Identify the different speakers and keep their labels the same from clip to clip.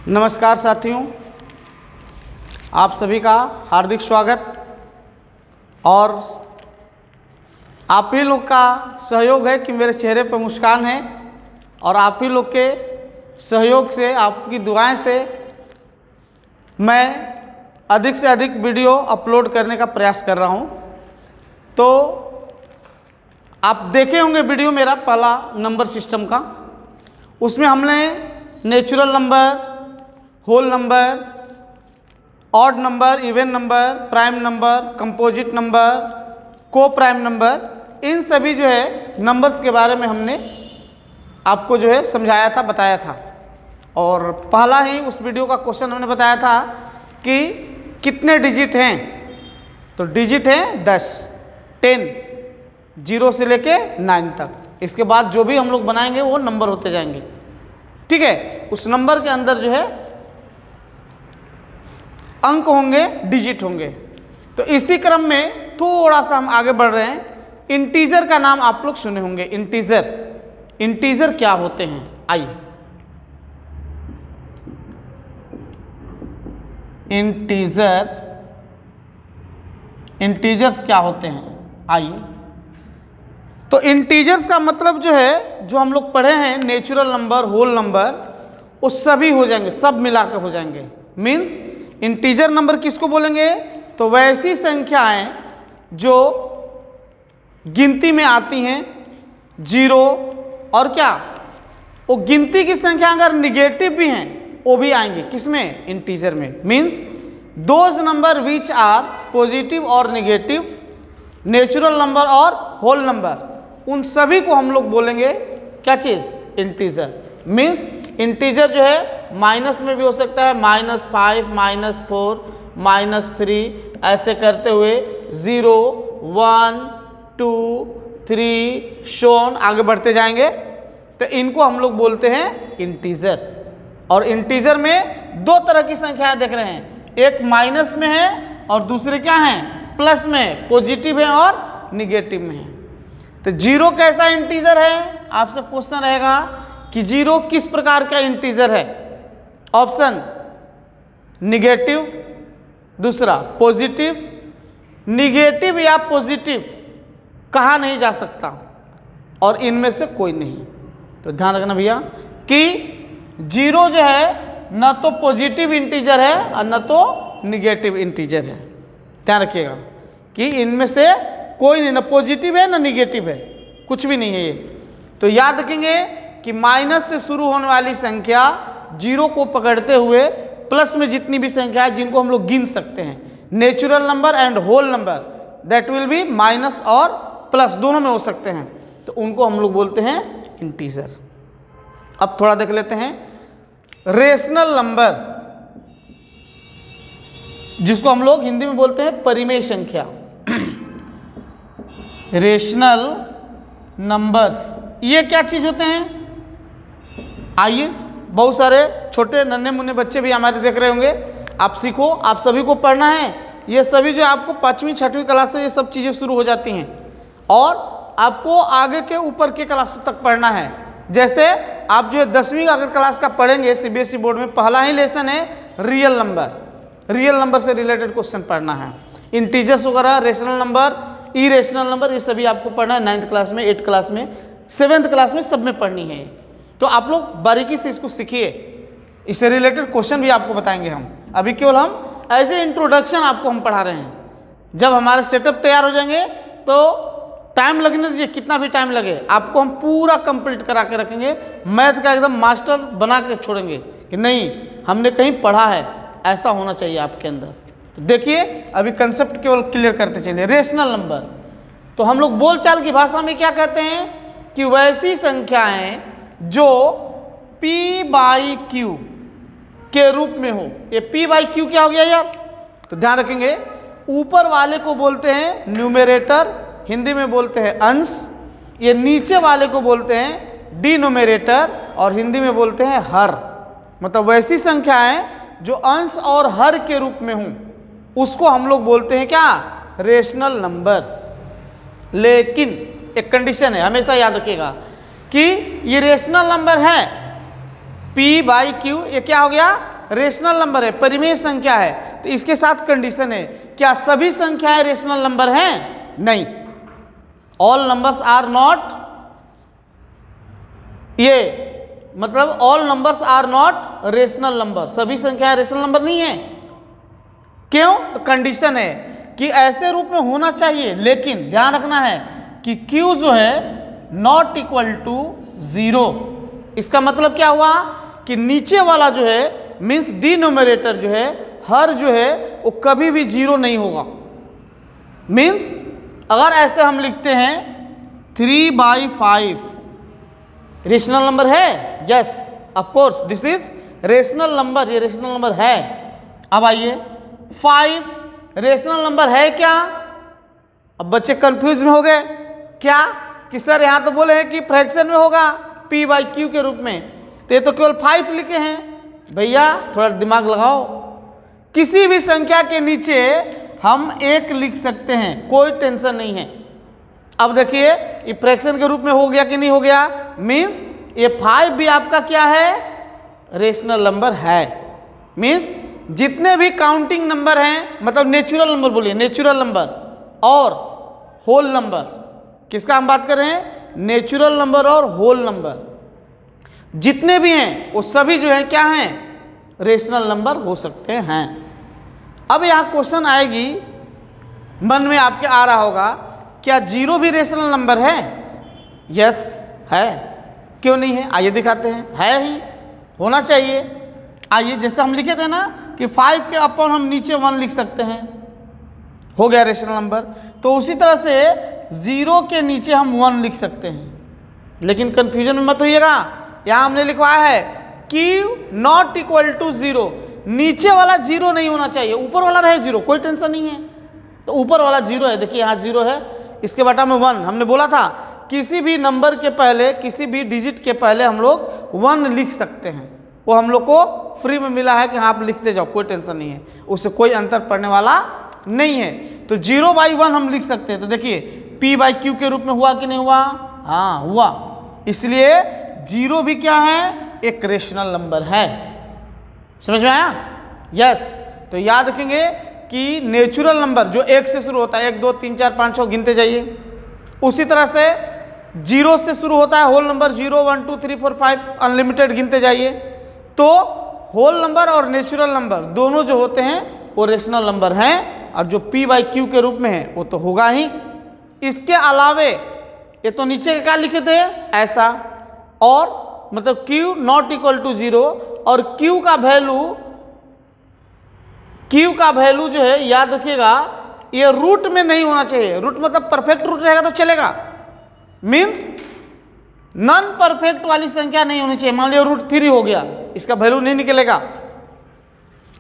Speaker 1: नमस्कार साथियों, आप सभी का हार्दिक स्वागत। और आप ही लोग का सहयोग है कि मेरे चेहरे पर मुस्कान है, और आप ही लोग के सहयोग से, आपकी दुआएं से मैं अधिक से अधिक वीडियो अपलोड करने का प्रयास कर रहा हूं। तो आप देखे होंगे वीडियो मेरा पहला नंबर सिस्टम का, उसमें हमने natural number, whole number, odd number, even number, prime number, composite number, coprime number, इन सभी जो है नंबर्स के बारे में हमने आपको जो है समझाया था, बताया था। और पहला ही उस वीडियो का क्वेश्चन हमने बताया था कि कितने डिजिट हैं। तो डिजिट हैं 10, 10, 0 से लेके 9 तक। इसके बाद जो भी हम लोग बनाएंगे वो नंबर होते जाएंगे, ठीक है। उस नंबर के अंदर जो है अंक होंगे, डिजिट होंगे। तो इसी क्रम में थोड़ा सा हम आगे बढ़ रहे हैं। इंटीजर का नाम आप लोग सुने होंगे। इंटीजर क्या होते हैं, आइए। इंटीजर्स क्या होते हैं, आइए। तो इंटीजर्स का मतलब जो है, जो हम लोग पढ़े हैं, नेचुरल नंबर, होल नंबर, वो सभी हो जाएंगे, सब मिला के हो जाएंगे। मीन्स इंटीजर नंबर किसको बोलेंगे? तो वैसी संख्याएं जो गिनती में आती हैं, 0 और क्या, वो गिनती की संख्या अगर निगेटिव भी हैं वो भी आएंगे। किसमें? इंटीजर में। Means those number which are positive और नेगेटिव, नेचुरल नंबर और होल नंबर, उन सभी को हम लोग बोलेंगे क्या चीज़? इंटीजर। मीन्स इंटीजर जो है माइनस में भी हो सकता है, -5, -4, -3, ऐसे करते हुए 0, 1, 2, 3 शोन आगे बढ़ते जाएंगे। तो इनको हम लोग बोलते हैं इंटीजर। और इंटीजर में दो तरह की संख्याएं देख रहे हैं, एक माइनस में है और दूसरे क्या हैं? प्लस में, पॉजिटिव है और निगेटिव में है। तो 0 कैसा इंटीजर है? आपसे क्वेश्चन रहेगा कि 0 किस प्रकार का इंटीजर है। ऑप्शन निगेटिव, दूसरा पॉजिटिव। निगेटिव या पॉजिटिव कहा नहीं जा सकता, और इनमें से कोई नहीं। तो ध्यान रखना भैया कि 0 जो है न तो पॉजिटिव इंटीजर है और न तो निगेटिव इंटीजर है। ध्यान रखिएगा कि इनमें से कोई नहीं, न पॉजिटिव है न निगेटिव है, कुछ भी नहीं है ये। तो याद रखेंगे कि माइनस से शुरू होने वाली संख्या 0 को पकड़ते हुए प्लस में जितनी भी संख्या है जिनको हम लोग गिन सकते हैं, natural number and whole number, that will be minus और प्लस, दोनों में हो सकते हैं। तो उनको हम लोग बोलते हैं इंटीजर। अब थोड़ा देख लेते हैं रेशनल नंबर, जिसको हम लोग हिंदी में बोलते हैं परिमेय संख्या। रेशनल नंबर्स ये क्या चीज होते हैं? आइए, बहुत सारे छोटे नन्हे मुन्ने बच्चे भी हमारे देख रहे होंगे। आप सीखो, आप सभी को पढ़ना है। ये सभी जो आपको 5वीं 6वीं क्लास से ये सब चीज़ें शुरू हो जाती हैं, और आपको आगे के ऊपर के क्लास तक पढ़ना है। जैसे आप जो है 10वीं अगर क्लास का पढ़ेंगे सीबीएसई बोर्ड में, पहला ही लेसन है रियल नंबर। रियल नंबर से रिलेटेड क्वेश्चन पढ़ना है। इंटीजर्स वगैरह, रेशनल नंबर, इरेशनल नंबर, ये सभी आपको पढ़ना है 9th क्लास में, 8th क्लास में, 7th क्लास में, सब में पढ़नी है। तो आप लोग बारीकी से इसको सीखिए। इससे रिलेटेड क्वेश्चन भी आपको बताएंगे हम। अभी केवल हम एज ए इंट्रोडक्शन आपको हम पढ़ा रहे हैं। जब हमारे सेटअप तैयार हो जाएंगे तो टाइम लगने दीजिए, कितना भी टाइम लगे, आपको हम पूरा कंप्लीट करा के रखेंगे। मैथ का एकदम मास्टर बना के छोड़ेंगे कि नहीं, हमने कहीं पढ़ा है, ऐसा होना चाहिए आपके अंदर। तो देखिए, अभी कंसेप्ट केवल क्लियर करते चलिए। रेशनल नंबर तो हम लोग बोलचाल की भाषा में क्या कहते हैं कि वैसी संख्याएं जो p/q के रूप में हो। ये p/q क्या हो गया यार? तो ध्यान रखेंगे, ऊपर वाले को बोलते हैं न्यूमरेटर, हिंदी में बोलते हैं अंश। ये नीचे वाले को बोलते हैं डिनोमिनेटर, और हिंदी में बोलते हैं हर। मतलब वैसी संख्याएं जो अंश और हर के रूप में हों, उसको हम लोग बोलते हैं क्या? Rational number. लेकिन एक कंडीशन है, हमेशा याद रखिएगा कि ये रेशनल नंबर है p/q, ये क्या हो गया? रेशनल नंबर है, परिमेय संख्या है, तो इसके साथ कंडीशन है, क्या सभी संख्याएं रेशनल नंबर हैं? नहीं, ऑल नंबर्स आर नॉट, ये मतलब all numbers are not rational number, सभी संख्याएं रेशनल नंबर नहीं है। क्यों? तो कंडीशन है कि ऐसे रूप में होना चाहिए, लेकिन ध्यान रखना है कि Q जो है नॉट इक्वल टू 0। इसका मतलब क्या हुआ कि नीचे वाला जो है मीन्स डिनोमिनेटर जो है, हर जो है वो कभी भी 0 नहीं होगा। मीन्स अगर ऐसे हम लिखते हैं 3/5 रेशनल नंबर है, yes of course this is rational number, ये रेशनल नंबर है। अब आइए 5 रेशनल नंबर है क्या? अब बच्चे कंफ्यूज में हो गए क्या कि सर यहाँ तो बोले हैं कि फ्रैक्शन में होगा P/Q के रूप में, तो ये तो केवल 5 लिखे हैं। भैया थोड़ा दिमाग लगाओ, किसी भी संख्या के नीचे हम 1 लिख सकते हैं, कोई टेंशन नहीं है। अब देखिए ये फ्रैक्शन के रूप में हो गया कि नहीं हो गया, मीन्स ये 5 भी आपका क्या है? रेशनल नंबर है। मीन्स जितने भी काउंटिंग नंबर हैं, मतलब नेचुरल नंबर बोलिए, नेचुरल नंबर और होल नंबर, किसका हम बात कर रहे हैं? नेचुरल नंबर और होल नंबर, जितने भी हैं वो सभी जो है क्या हैं? रेशनल नंबर हो सकते हैं। अब यहाँ क्वेश्चन आएगी, मन में आपके आ रहा होगा, क्या 0 भी रेशनल नंबर है? यस है, क्यों नहीं है? आइए दिखाते हैं, है ही, होना चाहिए। आइए जैसे हम लिखे थे ना कि 5 के अपन हम नीचे 1 लिख सकते हैं, हो गया रेशनल नंबर। तो उसी तरह से 0 के नीचे हम 1 लिख सकते हैं। लेकिन कंफ्यूजन में मत होइएगा, यहाँ हमने लिखवाया है Q नॉट इक्वल टू 0, नीचे वाला 0 नहीं होना चाहिए, ऊपर वाला रहे 0, कोई टेंशन नहीं है। तो ऊपर वाला 0 है, देखिए यहाँ 0 है, इसके बटा में 1। हमने बोला था किसी भी नंबर के पहले, किसी भी डिजिट के पहले हम लोग 1 लिख सकते हैं, वो हम लोग को फ्री में मिला है कि हाँ आप लिखते जाओ, कोई टेंशन नहीं है, उससे कोई अंतर पड़ने वाला नहीं है। तो 0/1 हम लिख सकते हैं। तो देखिए P/Q के रूप में हुआ कि नहीं हुआ? हाँ हुआ, इसलिए 0 भी क्या है? एक रेशनल नंबर है। समझ में आया? यस। तो याद रखेंगे कि नेचुरल नंबर जो 1 से शुरू होता है, 1 2 3 4 5 6 गिनते जाइए, उसी तरह से 0 से शुरू होता है होल नंबर, 0 1 2 3 4 5 अनलिमिटेड गिनते जाइए। तो होल नंबर और नेचुरल नंबर दोनों जो होते हैं वो रेशनल नंबर हैं, और जो P/Q के रूप में है वो तो होगा ही। इसके अलावे ये तो नीचे क्या लिखे थे ऐसा, और मतलब Q नॉट इक्वल टू 0, और Q का वैल्यू जो है याद रखिएगा ये रूट में नहीं होना चाहिए। रूट मतलब परफेक्ट रूट रहेगा तो चलेगा, मीन्स नॉन परफेक्ट वाली संख्या नहीं होनी चाहिए। मान लिया रूट 3 हो गया, इसका वैल्यू नहीं निकलेगा,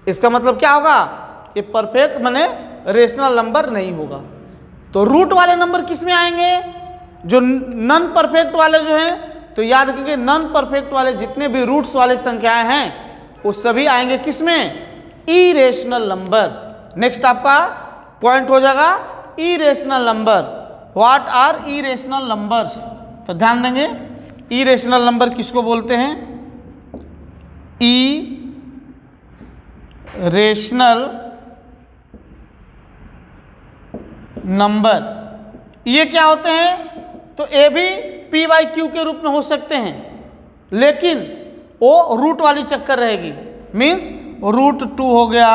Speaker 1: इसका मतलब क्या होगा? ये परफेक्ट माने रेशनल नंबर नहीं होगा। तो रूट वाले नंबर किस में आएंगे? जो नॉन परफेक्ट वाले जो हैं, तो याद रखिए नॉन परफेक्ट वाले जितने भी रूट्स वाले संख्याएं हैं वो सभी आएंगे किस में? Irrational number. नेक्स्ट आपका पॉइंट हो जाएगा irrational number. What are irrational numbers? तो ध्यान देंगे इरेशनल नंबर किसको बोलते हैं? इरेशनल नंबर ये क्या होते हैं? तो ये भी P/Q के रूप में हो सकते हैं, लेकिन वो रूट वाली चक्कर रहेगी। मीन्स रूट 2 हो गया,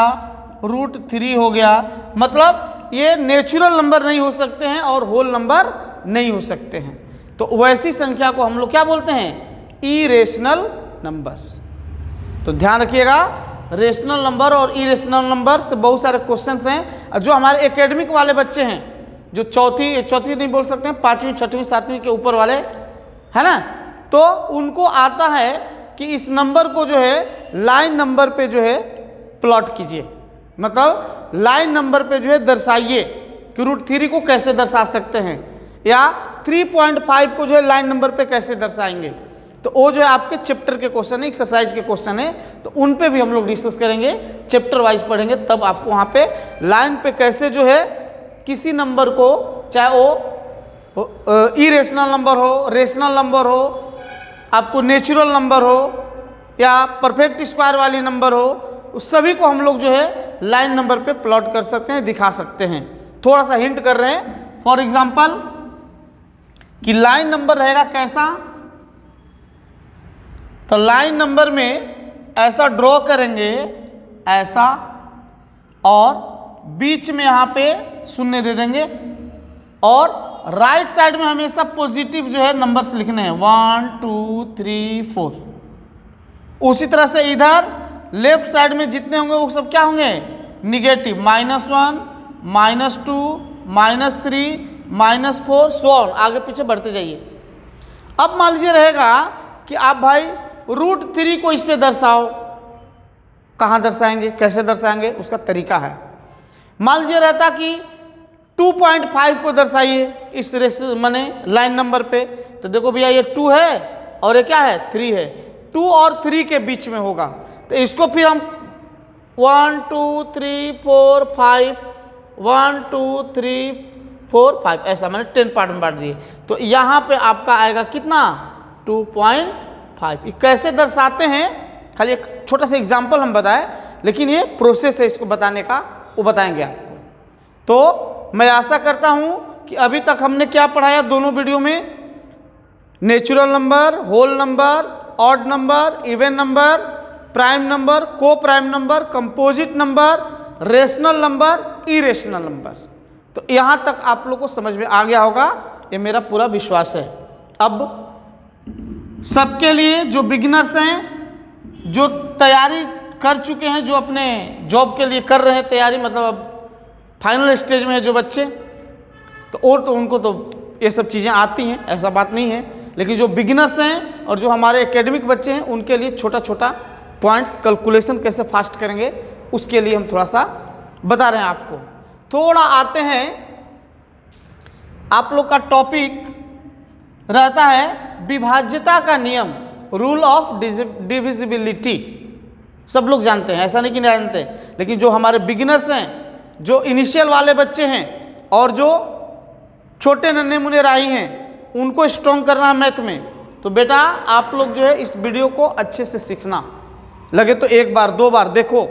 Speaker 1: रूट 3 हो गया, मतलब ये नेचुरल नंबर नहीं हो सकते हैं और होल नंबर नहीं हो सकते हैं। तो वैसी संख्या को हम लोग क्या बोलते हैं? Irrational number. तो ध्यान रखिएगा रेशनल नंबर और इरेशनल नंबर से बहुत सारे क्वेश्चंस हैं। जो हमारे एकेडमिक वाले बच्चे हैं, जो चौथी नहीं बोल सकते हैं, 5वीं 6वीं 7वीं के ऊपर वाले है ना, तो उनको आता है कि इस नंबर को जो है लाइन नंबर पे जो है प्लॉट कीजिए, मतलब लाइन नंबर पे जो है दर्शाइए कि रूट 3 को कैसे दर्शा सकते हैं, या 3.5 को जो है लाइन नंबर पे कैसे दर्शाएंगे। तो वो जो है आपके चैप्टर के क्वेश्चन है, एक्सरसाइज के क्वेश्चन है, तो उन पे भी हम लोग डिस्कस करेंगे, चैप्टर वाइज पढ़ेंगे, तब आपको वहाँ पे लाइन पे कैसे जो है किसी नंबर को, चाहे वो इरेशनल नंबर हो, रेशनल नंबर हो, आपको नेचुरल नंबर हो, या परफेक्ट स्क्वायर वाली नंबर हो, उस सभी को हम लोग जो है लाइन नंबर पे प्लॉट कर सकते हैं, दिखा सकते हैं। थोड़ा सा हिंट कर रहे हैं, फॉर एग्जाम्पल कि लाइन नंबर रहेगा कैसा, तो लाइन नंबर में ऐसा ड्रॉ करेंगे, ऐसा, और बीच में यहाँ पे शून्य दे देंगे, और राइट साइड में हमेशा पॉजिटिव जो है नंबर्स लिखने हैं 1 2 3 4। उसी तरह से इधर लेफ्ट साइड में जितने होंगे वो सब क्या होंगे, निगेटिव, -1 -2 -3 -4 सो ऑन, आगे पीछे बढ़ते जाइए। अब मान लीजिए रहेगा कि आप भाई √3 को इस पे दर्शाओ, कहाँ दर्शाएंगे, कैसे दर्शाएंगे, उसका तरीका है। मान लीजिए रहता कि 2.5 को दर्शाइए इस रेशो माने लाइन नंबर पे, तो देखो भैया ये 2 है और ये क्या है, 3 है, 2 और 3 के बीच में होगा, तो इसको फिर हम 1 2 3 4 5 1 2 3 4 5 ऐसा मैंने 10 पार्ट में बांट दिए, तो यहाँ पे आपका आएगा कितना, 2.5। कैसे दर्शाते हैं, खाली एक छोटा सा एग्जाम्पल हम बताएं, लेकिन ये प्रोसेस है इसको बताने का, वो बताएंगे आपको। तो मैं आशा करता हूं कि अभी तक हमने क्या पढ़ाया दोनों वीडियो में, natural number, whole number, odd number, even number, prime number, coprime number, composite number, rational number, irrational number. तो यहाँ तक आप लोग को समझ में आ गया होगा, ये मेरा पूरा विश्वास है। अब सबके लिए जो बिगिनर्स हैं, जो तैयारी कर चुके हैं, जो अपने जॉब के लिए कर रहे हैं तैयारी, मतलब अब फाइनल स्टेज में है जो बच्चे, तो और तो उनको तो ये सब चीज़ें आती हैं, ऐसा बात नहीं है, लेकिन जो बिगिनर्स हैं और जो हमारे एकेडमिक बच्चे हैं उनके लिए छोटा छोटा पॉइंट्स, कैलकुलेशन कैसे फास्ट करेंगे उसके लिए हम थोड़ा सा बता रहे हैं आपको। थोड़ा आते हैं, आप लोग का टॉपिक रहता है विभाज्यता का नियम, रूल ऑफ डिविजिबिलिटी। सब लोग जानते हैं, ऐसा नहीं कि नहीं जानते, लेकिन जो हमारे बिगिनर्स हैं, जो इनिशियल वाले बच्चे हैं और जो छोटे नन्हे मुन्ने राही हैं, उनको स्ट्रॉन्ग करना है मैथ में, तो बेटा आप लोग जो है इस वीडियो को अच्छे से सीखना, लगे तो एक बार 2 बार देखो,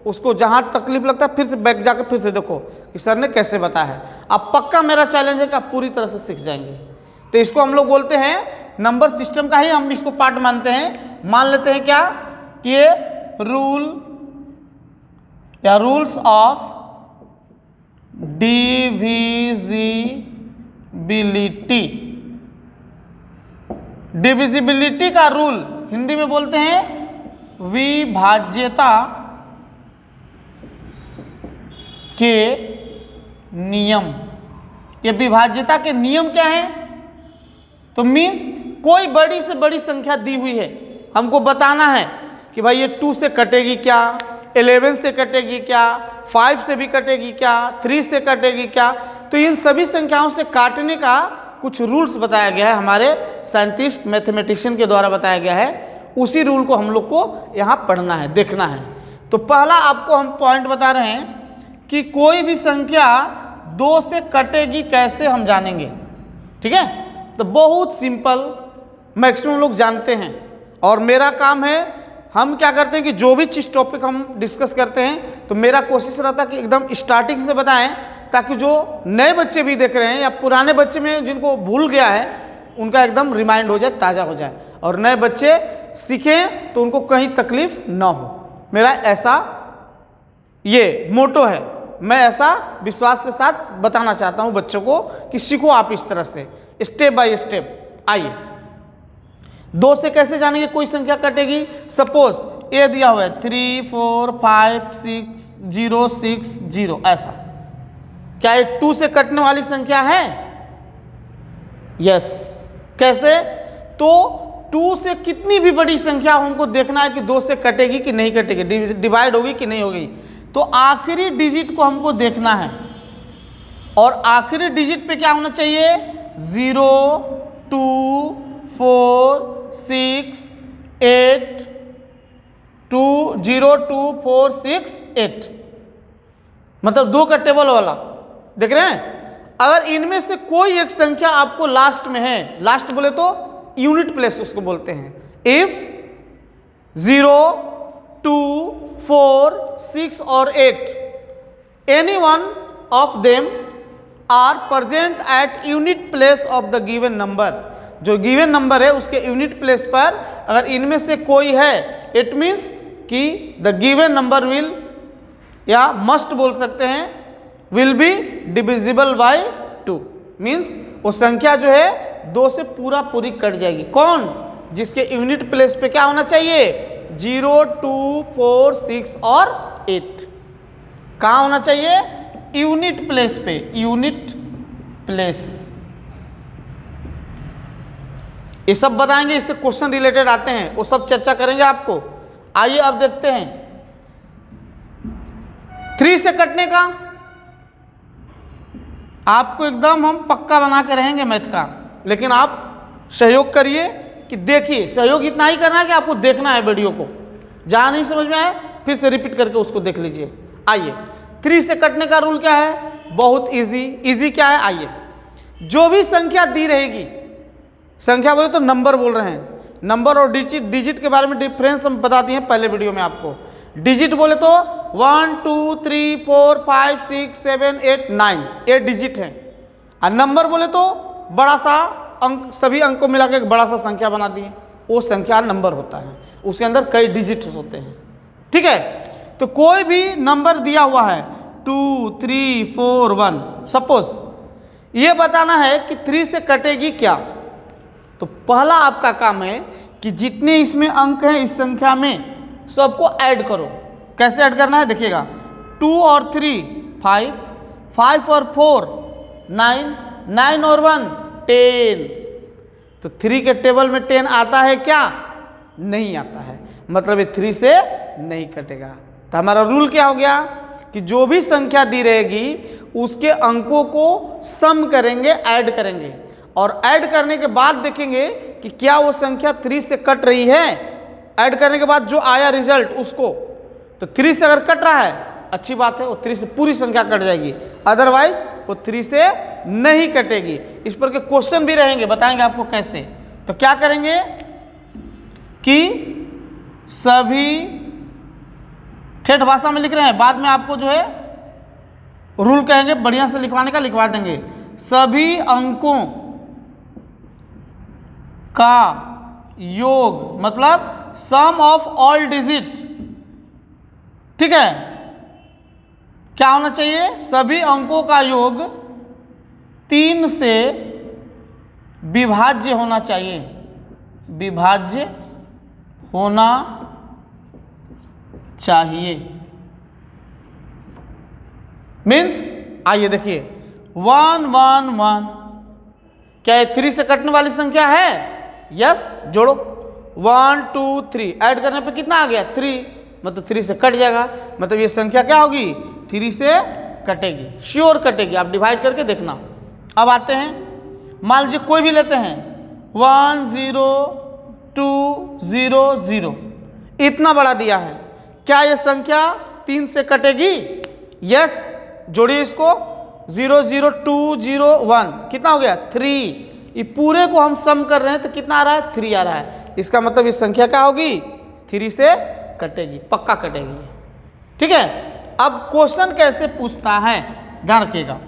Speaker 1: उसको जहाँ तकलीफ लगता है फिर से बैक जाकर फिर से देखो कि सर ने कैसे बताया है। अब पक्का मेरा चैलेंज है कि आप पूरी तरह से सीख जाएंगे। तो इसको हम लोग बोलते हैं नंबर सिस्टम का ही हम इसको पार्ट मानते हैं। मान लेते हैं क्या कि ये रूल या रूल्स ऑफ डिविजिबिलिटी, डिविजिबिलिटी का रूल हिंदी में बोलते हैं विभाज्यता के नियम। ये विभाज्यता के नियम क्या है, तो मीन्स कोई बड़ी से बड़ी संख्या दी हुई है, हमको बताना है कि भाई ये 2 से कटेगी क्या, 11 से कटेगी क्या, 5 से भी कटेगी क्या, 3 से कटेगी क्या। तो इन सभी संख्याओं से काटने का कुछ रूल्स बताया गया है, हमारे साइंटिस्ट मैथमेटिशियन के द्वारा बताया गया है। उसी रूल को हम लोग को यहाँ पढ़ना है, देखना है। तो पहला आपको हम पॉइंट बता रहे हैं कि कोई भी संख्या 2 से कटेगी कैसे हम जानेंगे, ठीक है। तो बहुत सिंपल, मैक्सिमम लोग जानते हैं, और मेरा काम है, हम क्या करते हैं कि जो भी चीज़ टॉपिक हम डिस्कस करते हैं तो मेरा कोशिश रहता है कि एकदम स्टार्टिंग से बताएं, ताकि जो नए बच्चे भी देख रहे हैं या पुराने बच्चे में जिनको भूल गया है उनका एकदम रिमाइंड हो जाए, ताज़ा हो जाए, और नए बच्चे सीखें तो उनको कहीं तकलीफ ना हो। मेरा ऐसा ये मोटो है, मैं ऐसा विश्वास के साथ बताना चाहता हूँ बच्चों को कि सीखो आप इस तरह से, स्टेप बाय स्टेप। आइए 2 से कैसे जानेंगे कोई संख्या कटेगी। सपोज ये दिया हुआ है 3 4 5 6 0 6 0, ऐसा क्या ये 2 से कटने वाली संख्या है? यस। कैसे? तो 2 से कितनी भी बड़ी संख्या हमको देखना है कि 2 से कटेगी कि नहीं कटेगी, डिवाइड होगी कि नहीं होगी। तो आखिरी डिजिट को हमको देखना है, और आखिरी डिजिट पे क्या होना चाहिए, 0 2 4 6 8 2 0 2 4 6 8, मतलब 2 का टेबल वाला, देख रहे हैं। अगर इनमें से कोई एक संख्या आपको लास्ट में है, लास्ट बोले तो यूनिट प्लेस उसको बोलते हैं। इफ 0 2, 4, 6 और 8, any one of them are present at unit place of the given number. जो गिवन नंबर है उसके यूनिट प्लेस पर अगर इनमें से कोई है, इट मीन्स कि द गिवन नंबर विल, या मस्ट बोल सकते हैं, will be divisible by 2। Means वो संख्या जो है 2 से पूरा पूरी कट जाएगी। कौन? जिसके यूनिट प्लेस पे क्या होना चाहिए? 0, 2, 4, 6 और 8। कहाँ होना चाहिए? यूनिट प्लेस पे, यूनिट प्लेस। ये सब बताएंगे, इससे क्वेश्चन रिलेटेड आते हैं, वो सब चर्चा करेंगे आपको। आइए अब देखते हैं 3 से कटने का। आपको एकदम हम पक्का बना के रहेंगे मैथ का, लेकिन आप सहयोग करिए कि देखिए, सहयोग इतना ही करना है कि आपको देखना है वीडियो को, जहाँ नहीं समझ में आए फिर से रिपीट करके उसको देख लीजिए। आइए 3 से कटने का रूल क्या है? बहुत इजी। इजी क्या है? आइए, जो भी संख्या दी रहेगी, संख्या बोले तो नंबर बोल रहे हैं, नंबर और डिजिट, डिजिट के बारे में डिफरेंस हम बता दिए हैं पहले वीडियो में आपको। डिजिट बोले तो 1, 2, 3, 4, 5, 6, 7, 8, 9, ये डिजिट है। और नंबर बोले तो बड़ा सा अंक, सभी अंक को मिला के एक बड़ा सा संख्या बना दिए, वो संख्या नंबर होता है, उसके अंदर कई डिजिट्स होते हैं। ठीक है, तो कोई भी नंबर दिया हुआ है 2, 3, 4, 1, सपोज ये बताना है कि 3 से कटेगी क्या। तो पहला आपका काम है कि जितने इसमें अंक हैं इस संख्या में सबको ऐड करो। कैसे ऐड करना है देखिएगा, 2 और 3 5, 5 और 4 9, 9 और 1 10। तो 3 के टेबल में 10 आता है क्या? नहीं आता है, मतलब ये 3 से नहीं कटेगा। तो हमारा रूल क्या हो गया कि जो भी संख्या दी रहेगी उसके अंकों को सम करेंगे, ऐड करेंगे, और ऐड करने के बाद देखेंगे कि क्या वो संख्या 3 से कट रही है। ऐड करने के बाद जो आया रिजल्ट उसको, तो 3 से अगर कट रहा है अच्छी बात है, वो 3 से पूरी संख्या कट जाएगी, अदरवाइज वो 3 से नहीं कटेगी। इस पर के क्वेश्चन भी रहेंगे, बताएंगे आपको कैसे। तो क्या करेंगे कि सभी, ठेठ भाषा में लिख रहे हैं, बाद में आपको जो है रूल कहेंगे बढ़िया से लिखवाने का, लिखवा देंगे। सभी अंकों का योग, मतलब सम ऑफ ऑल डिजिट। ठीक है, क्या होना चाहिए? सभी अंकों का योग 3 से विभाज्य होना चाहिए, विभाज्य होना चाहिए। मीन्स आइए देखिए 1, 1, 1, क्या ये 3 से कटने वाली संख्या है? यस, जोड़ो 1, 2, 3, ऐड करने पे कितना आ गया? 3, मतलब 3 से कट जाएगा, मतलब ये संख्या क्या होगी? 3 से कटेगी, श्योर कटेगी। आप डिवाइड करके देखना। अब आते हैं, मान लीजिए कोई भी लेते हैं 1, 0, 2, 0, 0, इतना बड़ा दिया है, क्या ये संख्या 3 से कटेगी? यस, जोड़िए इसको, 0, 0, 2, 0, 1, कितना हो गया? 3। ये पूरे को हम सम कर रहे हैं तो कितना आ रहा है? 3 आ रहा है। इसका मतलब ये संख्या क्या होगी? 3 से कटेगी, पक्का कटेगी। ठीक है, अब क्वेश्चन कैसे पूछता है ध्यान रखिएगा।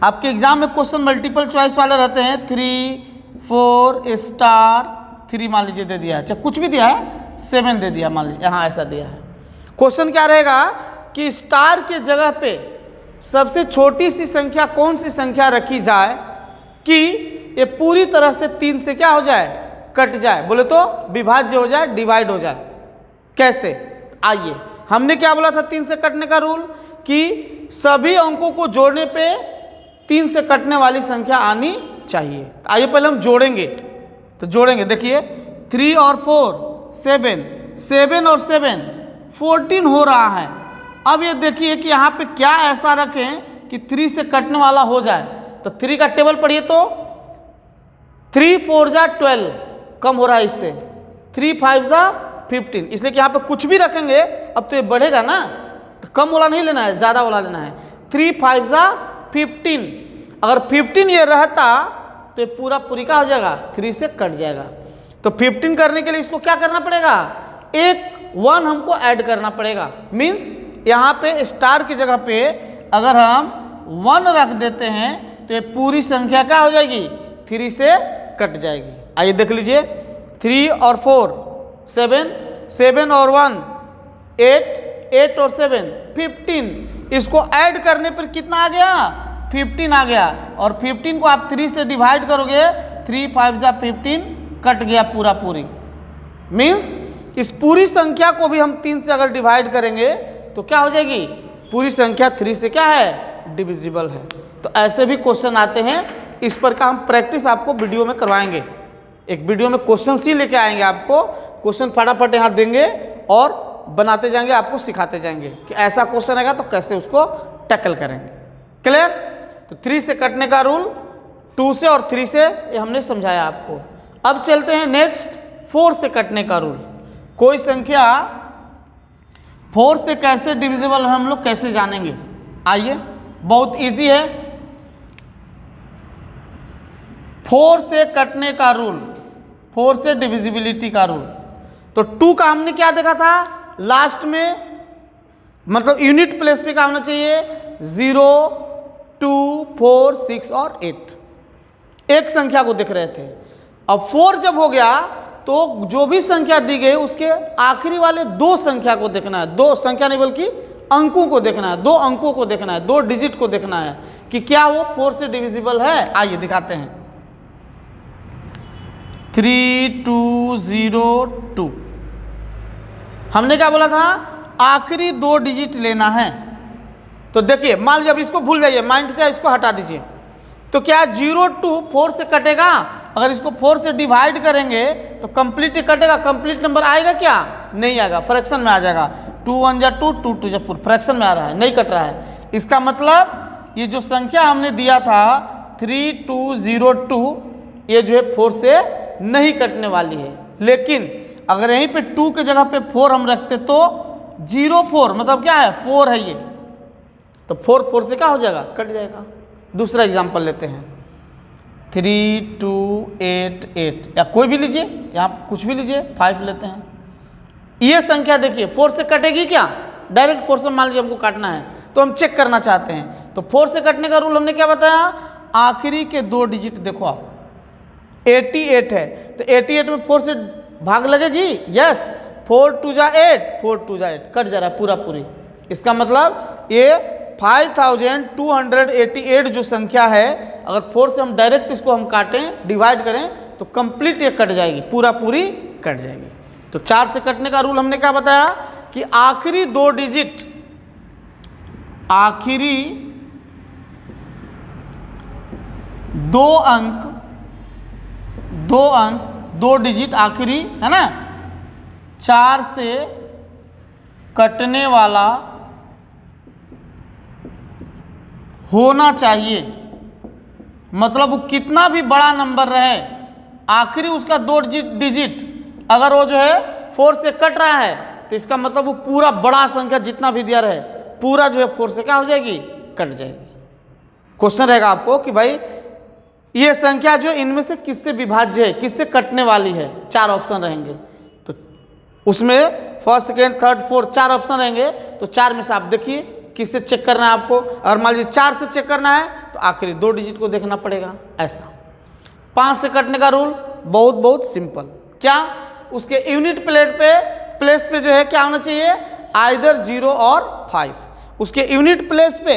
Speaker 1: आपके एग्जाम में क्वेश्चन मल्टीपल चॉइस वाले रहते हैं, 3, 4 स्टार 3 मान लीजिए दे दिया है, चाहे कुछ भी दिया है, 7 दे दिया मान लीजिए, यहाँ ऐसा दिया है। क्वेश्चन क्या रहेगा कि स्टार के जगह पे सबसे छोटी सी संख्या कौन सी संख्या रखी जाए कि ये पूरी तरह से 3 से क्या हो जाए? कट जाए, बोले तो विभाज्य हो जाए, डिवाइड हो जाए। कैसे? आइए, हमने क्या बोला था 3 से कटने का रूल, कि सभी अंकों को जोड़ने पे 3 से कटने वाली संख्या आनी चाहिए। आइए पहले हम जोड़ेंगे, तो जोड़ेंगे, देखिए 3 और 4 7, 7 और 7 14 हो रहा है। अब ये देखिए कि यहाँ पे क्या ऐसा रखें कि 3 से कटने वाला हो जाए। तो 3 का टेबल पढ़िए तो 3 4 जा 12, कम हो रहा है इससे, 3 5 जा 15, इसलिए कि यहाँ पे कुछ भी रखेंगे अब तो ये बढ़ेगा ना, तो कम वाला नहीं लेना है, ज़्यादा वाला लेना है। 3 5 जा 15, अगर 15 ये रहता तो ये पूरा पूरी का हो जाएगा, 3 से कट जाएगा। तो 15 करने के लिए इसको क्या करना पड़ेगा? एक 1 हमको ऐड करना पड़ेगा। मीन्स यहाँ पे स्टार की जगह पे अगर हम 1 रख देते हैं तो ये पूरी संख्या क्या हो जाएगी, 3 से कट जाएगी। आइए देख लीजिए, 3 और 4 7, 7 और 1 8, 8 और 7 15, इसको ऐड करने पर कितना आ गया, 15 आ गया। और 15 को आप 3 से डिवाइड करोगे, 3 5 जा 15, कट गया पूरा पूरी। मीन्स इस पूरी संख्या को भी हम 3 से अगर डिवाइड करेंगे तो क्या हो जाएगी, पूरी संख्या 3 से क्या है, डिविजिबल है। तो ऐसे भी क्वेश्चन आते हैं, इस पर का हम प्रैक्टिस आपको वीडियो में करवाएंगे। एक वीडियो में क्वेश्चन ही लेके आएंगे, आपको क्वेश्चन फटाफट यहाँ देंगे और बनाते जाएंगे, आपको सिखाते जाएंगे कि ऐसा क्वेश्चन आएगा तो कैसे उसको टैकल करेंगे। क्लियर? तो 3 से कटने का रूल, 2 से और 3 से, ये हमने समझाया आपको। अब चलते हैं नेक्स्ट, 4 से कटने का रूल। कोई संख्या 4 से कैसे डिविजिबल है हम लोग कैसे जानेंगे? आइए, बहुत इजी है। 4 से कटने का रूल, 4 से डिविजिबिलिटी का रूल। तो 2 का हमने क्या देखा था लास्ट में, मतलब यूनिट प्लेस पे क्या होना चाहिए, 0 2 4 6 और 8, एक संख्या को देख रहे थे। अब 4 जब हो गया तो जो भी संख्या दी गई उसके आखिरी वाले 2 संख्या को देखना है, 2 संख्या नहीं बल्कि अंकों को देखना है, 2 अंकों को देखना है, 2 डिजिट को देखना है कि क्या वो 4 से डिविजिबल है। आइए दिखाते हैं, 3 2 0 2, हमने क्या बोला था, आखिरी 2 डिजिट लेना है। तो देखिए, मान लीजिए अब इसको भूल जाइए, माइंड से इसको हटा दीजिए, तो क्या 0 2 4 से कटेगा? अगर इसको 4 से डिवाइड करेंगे तो कंप्लीट कटेगा, कंप्लीट नंबर आएगा क्या, नहीं आएगा, फ्रैक्शन में आ जाएगा। 2 1 जा 2, 2 2 जा 4, फ्रैक्शन में आ रहा है, नहीं कट रहा है। इसका मतलब ये जो संख्या हमने दिया था 3 2 0 2, ये जो है 4 से नहीं कटने वाली है। लेकिन अगर यहीं पे 2 के जगह पे 4 हम रखते तो 0 4, मतलब क्या है, 4 है ये, तो 4 4 से क्या हो जाएगा, कट जाएगा। दूसरा एग्जांपल लेते हैं, 3 2 8 8, या कोई भी लीजिए, यहाँ कुछ भी लीजिए, 5 लेते हैं। ये संख्या देखिए 4 से कटेगी क्या, डायरेक्ट 4 से मान लीजिए हमको काटना है तो हम चेक करना चाहते हैं। तो 4 से कटने का रूल हमने क्या बताया, आखिरी के 2 डिजिट देखो आप, 88 है तो 88 में 4 से भाग लगेगी, यस, 4 2 जा 8, 4 2 जा 8, कट जा रहा है पूरा पूरी। इसका मतलब ये 5288 जो संख्या है, अगर 4 से हम डायरेक्ट इसको हम काटें, डिवाइड करें तो कंप्लीट ये कट जाएगी, पूरा पूरी कट जाएगी। तो 4 से कटने का रूल हमने क्या बताया कि आखिरी 2 डिजिट, आखिरी 2 अंक, 2 डिजिट आखिरी है ना, 4 से कटने वाला होना चाहिए। मतलब वो कितना भी बड़ा नंबर रहे, आखिरी उसका 2 डिजिट अगर वो जो है 4 से कट रहा है तो इसका मतलब वो पूरा बड़ा संख्या जितना भी दिया रहे पूरा जो है 4 से क्या हो जाएगी, कट जाएगी। क्वेश्चन रहेगा आपको कि भाई ये संख्या जो इनमें से किससे विभाज्य है, किससे कटने वाली है। 4 ऑप्शन रहेंगे, तो उसमें first second third fourth 4 option रहेंगे। तो 4 में से आप देखिए किससे चेक करना है आपको। अगर मान लीजिए 4 से चेक करना है तो आखिरी 2 डिजिट को देखना पड़ेगा। ऐसा 5 से कटने का रूल बहुत सिंपल, क्या, उसके यूनिट प्लेस पे जो है क्या होना चाहिए, आइदर 0 और 5। उसके यूनिट प्लेस पे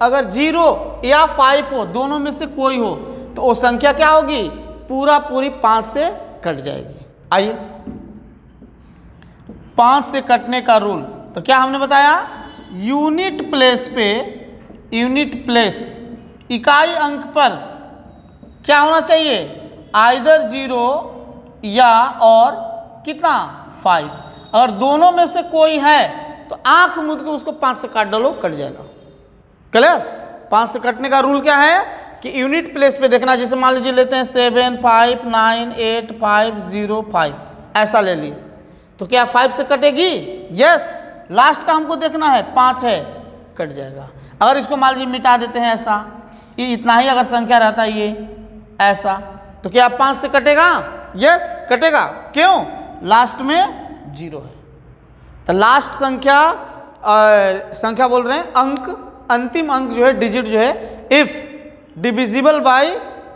Speaker 1: अगर 0 या 5 हो, दोनों में से कोई हो, तो वो संख्या क्या होगी, पूरा पूरी 5 से कट जाएगी। आइए 5 से कटने का रूल, तो क्या हमने बताया, यूनिट प्लेस पे, यूनिट प्लेस इकाई अंक पर क्या होना चाहिए, आइदर 0 या और कितना 5। अगर दोनों में से कोई है तो आंख मूंद के उसको 5 से काट डालो, कट जाएगा। क्लियर? 5 से कटने का रूल क्या है कि यूनिट प्लेस पे देखना। जैसे मान लीजिए लेते हैं 7 5 9 8 5 0 5, ऐसा ले ली, तो क्या 5 से कटेगी, यस। लास्ट का हमको देखना है, 5 है, कट जाएगा। अगर इसको मान लीजिए मिटा देते हैं ऐसा, ये इतना ही अगर संख्या रहता है ये ऐसा, तो क्या 5 से कटेगा, यस कटेगा। क्यों, लास्ट में 0 है। तो लास्ट संख्या संख्या बोल रहे हैं अंक, अंतिम अंक जो है डिजिट जो है, इफ डिविजिबल बाय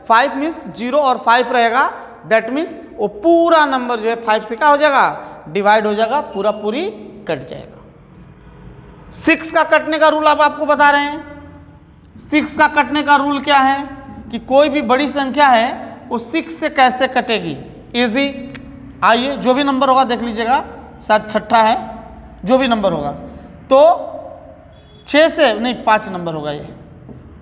Speaker 1: 5 मीन्स 0 और 5 रहेगा, दैट मीन्स वो पूरा नंबर जो है 5 से क्या हो जाएगा, डिवाइड हो जाएगा, पूरा पूरी कट जाएगा। 6 का कटने का रूल आप आपको बता रहे हैं। 6 का कटने का रूल क्या है कि कोई भी बड़ी संख्या है वो 6 से कैसे कटेगी, इजी। आइए जो भी नंबर होगा देख लीजिएगा, शायद छठा है, जो भी नंबर होगा तो 6 से नहीं 5 नंबर होगा ये।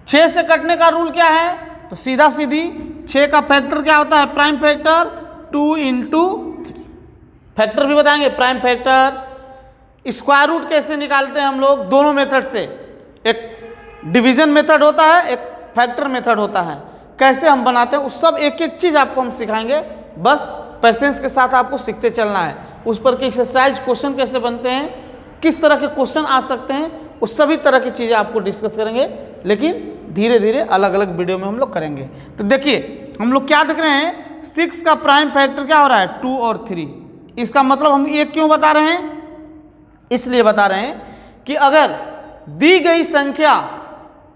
Speaker 1: 6 से कटने का रूल क्या है, तो सीधा सीधी 6 का फैक्टर क्या होता है, प्राइम फैक्टर 2 इंटू 3। फैक्टर भी बताएंगे, प्राइम फैक्टर। स्क्वायर रूट कैसे निकालते हैं हम लोग, दोनों मेथड से, एक डिवीजन मेथड होता है, एक फैक्टर मेथड होता है। कैसे हम बनाते हैं उस सब एक एक चीज़ आपको हम सिखाएंगे, बस पेशेंस के साथ आपको सीखते चलना है। उस पर के एक्सरसाइज क्वेश्चन कैसे बनते हैं, किस तरह के क्वेश्चन आ सकते हैं, उस सभी तरह की चीज़ें आपको डिस्कस करेंगे, लेकिन धीरे धीरे अलग अलग वीडियो में हम लोग करेंगे। तो देखिए हम लोग क्या देख रहे हैं, 6 का प्राइम फैक्टर क्या हो रहा है, 2 और 3। इसका मतलब हम ये क्यों बता रहे हैं, इसलिए बता रहे हैं कि अगर दी गई संख्या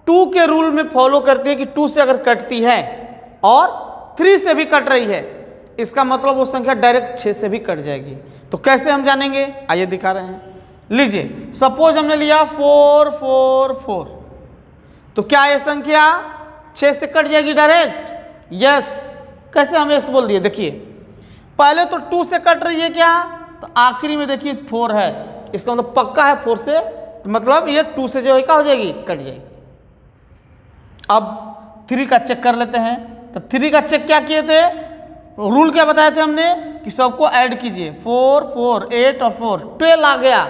Speaker 1: 2 के रूल में फॉलो करती है कि 2 से अगर कटती है और 3 से भी कट रही है, इसका मतलब वो संख्या डायरेक्ट 6 से भी कट जाएगी। तो कैसे हम जानेंगे, आइए दिखा रहे हैं। लीजिए सपोज हमने लिया 4 4 4, तो क्या ये संख्या 6 से कट जाएगी डायरेक्ट, यस। कैसे हम यस बोल दिए, देखिए पहले तो 2 से कट रही है क्या, तो आखिरी में देखिए 4 है, इसका मतलब पक्का है 4 से, मतलब ये 2 से जो है क्या हो जाएगी, कट जाएगी। अब 3 का चेक कर लेते हैं। तो 3 का चेक क्या किए थे, रूल क्या बताए थे हमने कि सबको ऐड कीजिए, 4 4 8 और 4 12 आ गया,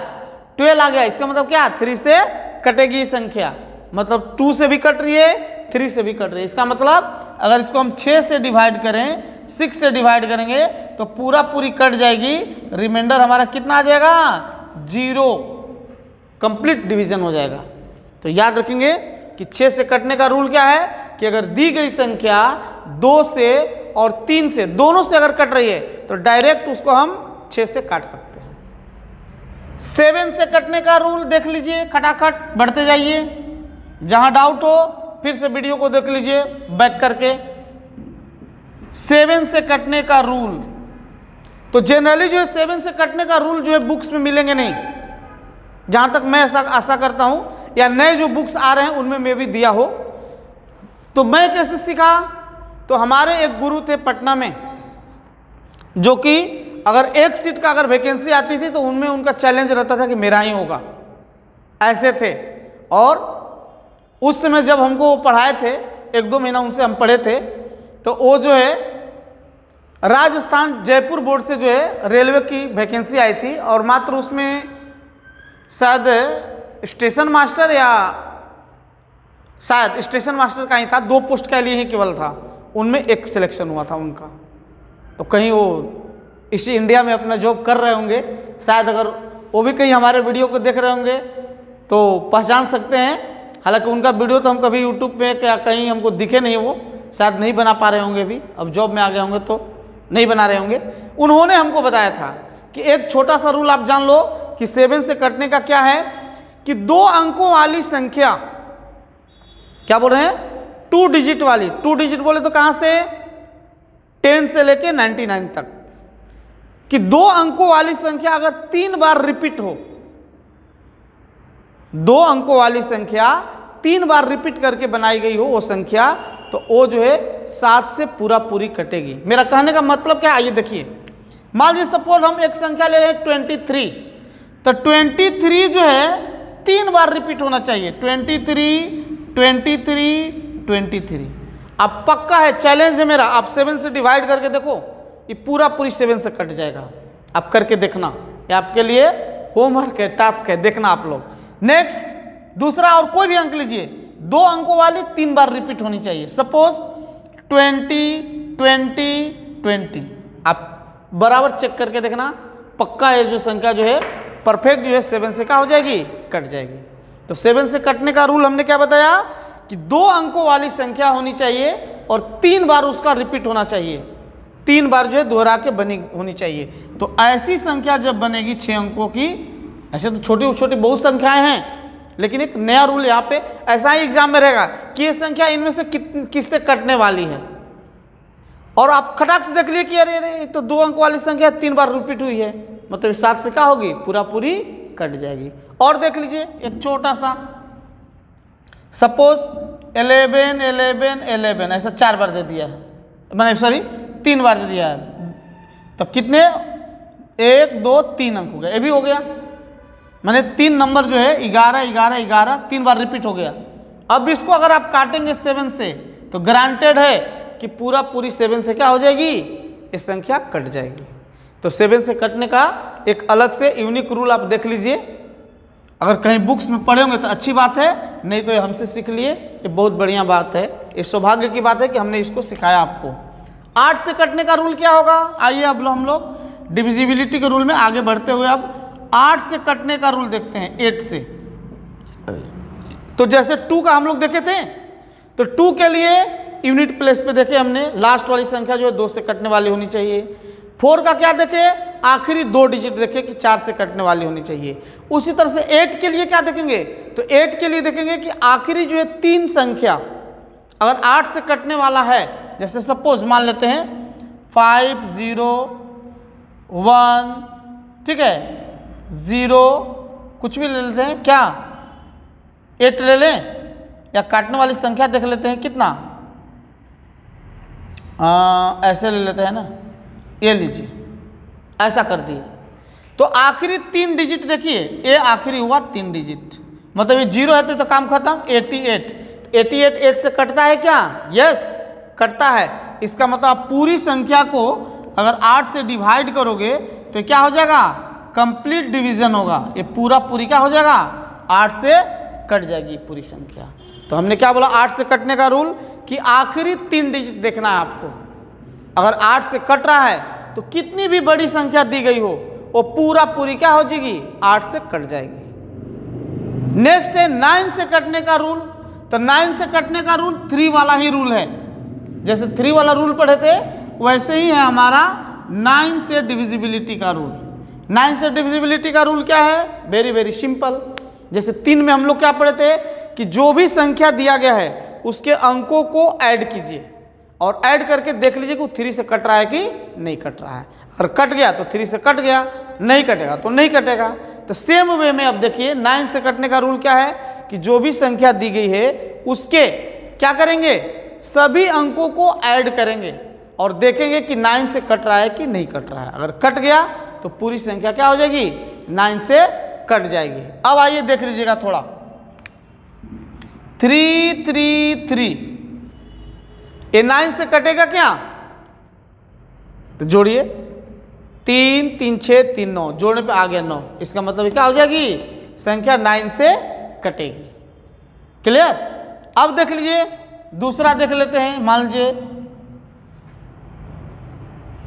Speaker 1: 12 आ गया। इसका मतलब क्या, 3 से कटेगी संख्या, मतलब 2 से भी कट रही है, 3 से भी कट रही है। इसका मतलब अगर इसको हम 6 से डिवाइड करें, 6 से डिवाइड करेंगे तो पूरा पूरी कट जाएगी, रिमाइंडर हमारा कितना आ जाएगा, 0, कंप्लीट डिवीजन हो जाएगा। तो याद रखेंगे कि 6 से कटने का रूल क्या है कि अगर दी गई संख्या 2 से और 3 से, दोनों से अगर कट रही है तो डायरेक्ट उसको हम 6 से काट सकते हैं। 7 से कटने का रूल देख लीजिए, खटाखट बढ़ते जाइए, जहां डाउट हो फिर से वीडियो को देख लीजिए बैक करके। 7 से कटने का रूल, तो जनरली जो है 7 से कटने का रूल जो है बुक्स में मिलेंगे नहीं, जहां तक मैं ऐसा आशा करता हूं, या नए जो बुक्स आ रहे हैं उनमें मैं भी दिया हो। तो मैं कैसे सीखा, तो हमारे एक गुरु थे पटना में, जो कि अगर एक सीट का अगर वैकेंसी आती थी तो उनमें उनका चैलेंज रहता था कि मेरा ही होगा, ऐसे थे। और उस समय जब हमको वो पढ़ाए थे, 1-2 महीना उनसे हम पढ़े थे, तो वो जो है राजस्थान जयपुर बोर्ड से जो है रेलवे की वैकेंसी आई थी, और मात्र उसमें शायद स्टेशन मास्टर या शायद स्टेशन मास्टर का ही था, 2 पोस्ट के लिए ही केवल था, उनमें एक सिलेक्शन हुआ था उनका। तो कहीं वो इसी इंडिया में अपना जॉब कर रहे होंगे, शायद अगर वो भी कहीं हमारे वीडियो को देख रहे होंगे तो पहचान सकते हैं। हालांकि उनका वीडियो तो हम कभी यूट्यूब पे क्या कहीं हमको दिखे नहीं, वो शायद नहीं बना पा रहे होंगे, भी अब जॉब में आ गए होंगे तो नहीं बना रहे होंगे। उन्होंने हमको बताया था कि एक छोटा सा रूल आप जान लो कि 7 से कटने का क्या है, कि 2 अंकों वाली संख्या, क्या बोल रहे हैं, 2 डिजिट वाली, 2 डिजिट बोले तो कहां से, 10 से लेके 99 तक, कि 2 अंकों वाली संख्या अगर 3 बार रिपीट हो, 2 अंकों वाली संख्या 3 बार रिपीट करके बनाई गई हो वो संख्या, तो वो जो है 7 से पूरा पूरी कटेगी। मेरा कहने का मतलब क्या है, आइए देखिए। मान लीजिए सपोज हम एक संख्या ले रहे हैं 23, तो 23 जो है 3 बार रिपीट होना चाहिए, 23 23 23। अब पक्का है, चैलेंज है मेरा, आप 7 से डिवाइड करके देखो, ये पूरा पूरी 7 से कट जाएगा। आप करके देखना, ये आपके लिए होमवर्क है, टास्क है, देखना आप लोग। नेक्स्ट दूसरा, और कोई भी अंक लीजिए, 2 अंकों वाली 3 बार रिपीट होनी चाहिए। सपोज 20 20 20, आप बराबर चेक करके देखना, पक्का है जो संख्या जो है परफेक्ट जो है 7 से क्या हो जाएगी, कट जाएगी। तो 7 से कटने का रूल हमने क्या बताया कि 2 अंकों वाली संख्या होनी चाहिए और 3 बार उसका रिपीट होना चाहिए, 3 बार जो है दोहरा के बनी होनी चाहिए। तो ऐसी संख्या जब बनेगी 6 अंकों की, ऐसे तो छोटी छोटी बहुत संख्याएं हैं, लेकिन एक नया रूल यहाँ पे ऐसा ही एग्जाम में रहेगा कि ये संख्या इनमें से किससे कटने वाली है, और आप खटाक से देख लिए कि अरे अरे तो 2 अंक वाली संख्या 3 बार रिपीट हुई है, मतलब 7 से क्या होगी, पूरा पूरी कट जाएगी। और देख लीजिए एक छोटा सा, सपोज 11 11 11 ऐसा 4 बार दे दिया है, मैंने सॉरी 3 बार दे दिया है, तो कितने 1 2 3 अंक हो गया, ये भी हो गया, मैंने 3 नंबर जो है 11 11 11 3 बार रिपीट हो गया। अब इसको अगर आप काटेंगे 7 से तो ग्रांटेड है कि पूरा पूरी 7 से क्या हो जाएगी, ये संख्या कट जाएगी। तो 7 से कटने का एक अलग से यूनिक रूल आप देख लीजिए, अगर कहीं बुक्स में पढ़े होंगे तो अच्छी बात है, नहीं तो ये हमसे सीख लिए, ये बहुत बढ़िया बात है, ये सौभाग्य की बात है कि हमने इसको सिखाया आपको। 8 से कटने का रूल क्या होगा, आइए अब हम लोग डिविजिबिलिटी के रूल में आगे बढ़ते हुए अब 8 से कटने का रूल देखते हैं 8 से। तो जैसे 2 का हम लोग देखे थे, तो 2 के लिए यूनिट प्लेस पे देखे हमने, लास्ट वाली संख्या जो है 2 से कटने वाली होनी चाहिए। 4 का क्या देखे, आखिरी 2 डिजिट देखे कि 4 से कटने वाली होनी चाहिए। उसी तरह से 8 के लिए क्या देखेंगे, तो 8 के लिए देखेंगे कि आखिरी जो है 3 संख्या अगर 8 से कटने वाला है, जैसे सपोज मान लेते हैं 5 0 1, ठीक है 0 कुछ भी ले लेते हैं, क्या 8 ले लें, या काटने वाली संख्या देख लेते हैं कितना, ऐसे ले लेते हैं ना, ये लीजिए ऐसा कर दिए। तो आखिरी 3 डिजिट देखिए, ये आखिरी हुआ 3 डिजिट, मतलब ये 0 है तो काम खत्म। 88 8 से कटता है क्या, यस कटता है। इसका मतलब आप पूरी संख्या को अगर 8 से डिवाइड करोगे तो क्या हो जाएगा, कंप्लीट डिवीजन होगा, ये पूरा पूरी क्या हो जाएगा, 8 से कट जाएगी पूरी संख्या। तो हमने क्या बोला 8 से कटने का रूल, कि आखिरी 3 डिजिट देखना है आपको। अगर 8 से कट रहा है तो कितनी भी बड़ी संख्या दी गई हो वो पूरा पूरी क्या हो जाएगी, 8 से कट जाएगी। नेक्स्ट है 9 से कटने का रूल। तो 9 से कटने का रूल 3 वाला ही रूल है, जैसे 3 वाला रूल पढ़े थे वैसे ही है हमारा 9 से डिविजिबिलिटी का रूल। 9 से डिविजिबिलिटी का रूल क्या है, वेरी वेरी सिंपल। जैसे 3 में हम लोग क्या पढ़े थे कि जो भी संख्या दिया गया है उसके अंकों को ऐड कीजिए और ऐड करके देख लीजिए कि 3 से कट रहा है कि नहीं कट रहा है। अगर कट गया तो 3 से कट गया, नहीं कटेगा तो नहीं कटेगा। तो सेम वे में अब देखिए 9 से कटने का रूल क्या है कि जो भी संख्या दी गई है उसके क्या करेंगे, सभी अंकों को ऐड करेंगे और देखेंगे कि 9 से कट रहा है कि नहीं कट रहा है। अगर कट गया तो पूरी संख्या क्या हो जाएगी, 9 से कट जाएगी। अब आइए देख लीजिएगा थोड़ा 3 3 3, ये 9 से कटेगा क्या, तो जोड़िए 3 3 6 3 9, जोड़ने पे आ गया 9, इसका मतलब क्या हो जाएगी, संख्या 9 से कटेगी। क्लियर। अब देख लीजिए दूसरा देख लेते हैं, मान लीजिए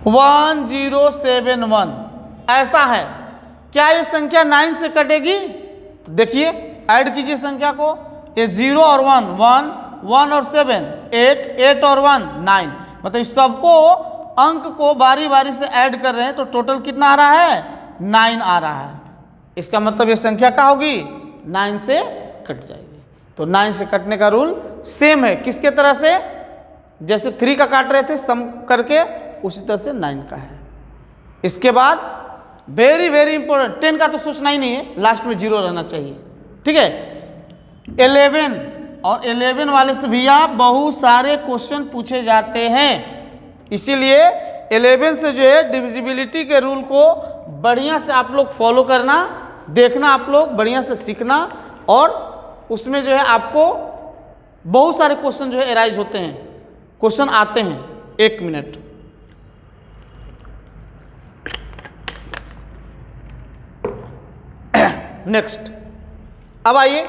Speaker 1: 1071, ऐसा है, क्या ये संख्या 9 से कटेगी, तो देखिए ऐड कीजिए संख्या को, ये 0 और 1 1 1 और 7 8 8 और 1 9, मतलब इस सबको अंक को बारी बारी से ऐड कर रहे हैं तो टोटल कितना आ रहा है, 9 आ रहा है। इसका मतलब ये संख्या क्या होगी, 9 से कट जाएगी। तो 9 से कटने का रूल सेम है, किसके तरह से, जैसे 3 का काट रहे थे सम करके, उसी तरह से 9 का है। इसके बाद वेरी वेरी इंपॉर्टेंट, 10 का तो सोचना ही नहीं है, लास्ट में 0 रहना चाहिए, ठीक है। 11 और 11 वाले से भैया बहुत सारे क्वेश्चन पूछे जाते हैं, इसीलिए 11 से जो है डिविजिबिलिटी के रूल को बढ़िया से आप लोग फॉलो करना, देखना, आप लोग बढ़िया से सीखना, और उसमें जो है आपको बहुत सारे क्वेश्चन जो है एराइज होते हैं, क्वेश्चन आते हैं। 1 मिनट, नेक्स्ट। अब आइए,